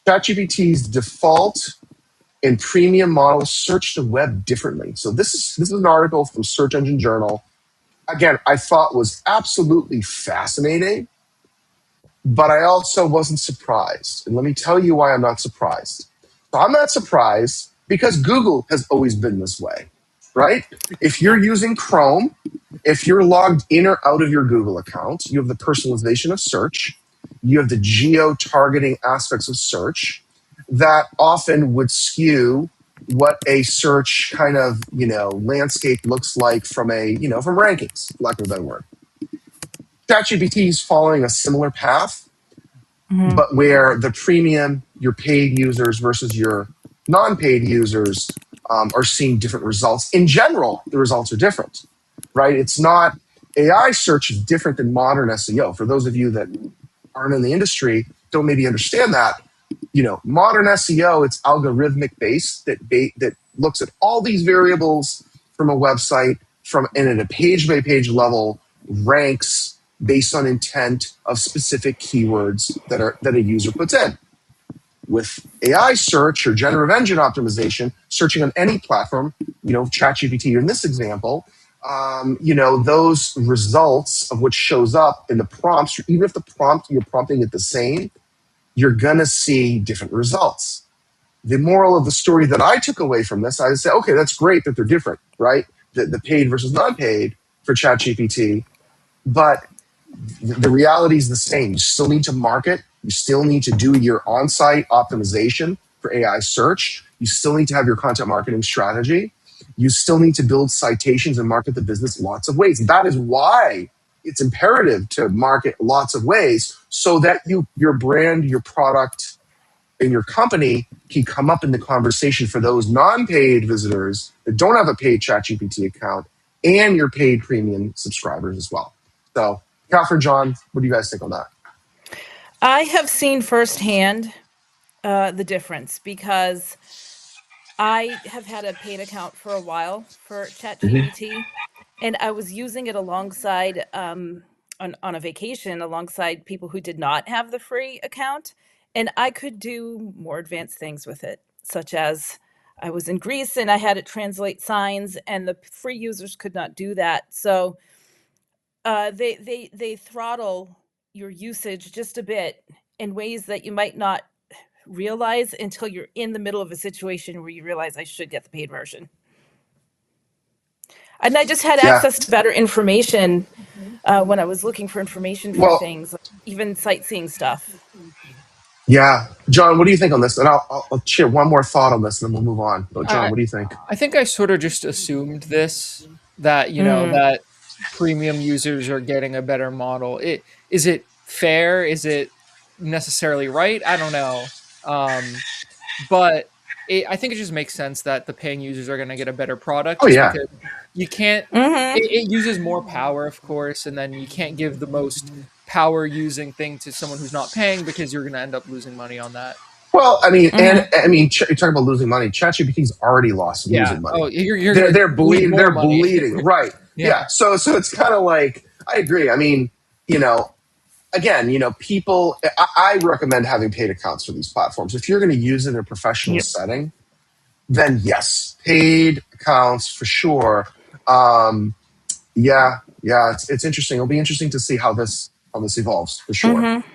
ChatGPT's default and premium models search the web differently. So this is an article from Search Engine Journal. Again, I thought was absolutely fascinating, but I also wasn't surprised. And let me tell you why I'm not surprised. So I'm not surprised because Google has always been this way, right? If you're using Chrome, if you're logged in or out of your Google account, you have the personalization of search, you have the geo-targeting aspects of search that often would skew what a search kind of, landscape looks like from from rankings, for lack of a better word. ChatGPT is following a similar path, but where the premium, your paid users versus your non-paid users are seeing different results. In general, the results are different, right? It's not AI search is different than modern SEO. For those of you that aren't in the industry, don't maybe understand that. Modern SEO, it's algorithmic based that looks at all these variables from a website and at a page by page level ranks based on intent of specific keywords that a user puts in. With AI search or generative engine optimization, searching on any platform, ChatGPT in this example, those results of what shows up in the prompts, even if the prompt you're prompting it the same, you're gonna see different results. The moral of the story that I took away from this, I say, okay, that's great that they're different, right? The paid versus non-paid for ChatGPT, but the reality is the same. You still need to market. You still need to do your on-site optimization for AI search. You still need to have your content marketing strategy. You still need to build citations and market the business lots of ways. That is why it's imperative to market lots of ways so that your brand, your product, and your company can come up in the conversation for those non-paid visitors that don't have a paid ChatGPT account and your paid premium subscribers as well. So, Catherine, John, what do you guys think on that? I have seen firsthand the difference because I have had a paid account for a while for ChatGPT, and I was using it alongside on a vacation alongside people who did not have the free account, and I could do more advanced things with it, such as I was in Greece and I had it translate signs, and the free users could not do that. So they throttle your usage just a bit in ways that you might not realize until you're in the middle of a situation where you realize I should get the paid version. And I just had Yeah. access to better information when I was looking for information for Well, things, like even sightseeing stuff. yeah. John, what do you think on this? And I'll share one more thought on this and then we'll move on. But, John, I what do you think? I think I sort of just assumed this that Mm. that premium users are getting a better model. Is it fair? Is it necessarily right? I don't know. But I think it just makes sense that the paying users are going to get a better product Oh, just yeah. because you can't. Hmm. It uses more power, of course, and then you can't give the most power using thing to someone who's not paying because you're going to end up losing money on that. Well, Hmm. you're talking about losing money. ChatGPT's already lost Yeah. losing money. Oh, you're They're going to they're bleed bleeding. more They're money. bleeding. Right. Yeah. Yeah. So it's kind of like I agree. I mean, you know, again, people. I recommend having paid accounts for these platforms. If you're going to use it in a professional Yep. setting, then yes, paid accounts for sure. Um, yeah, it's interesting. It'll be interesting to see how this evolves for sure. Hmm.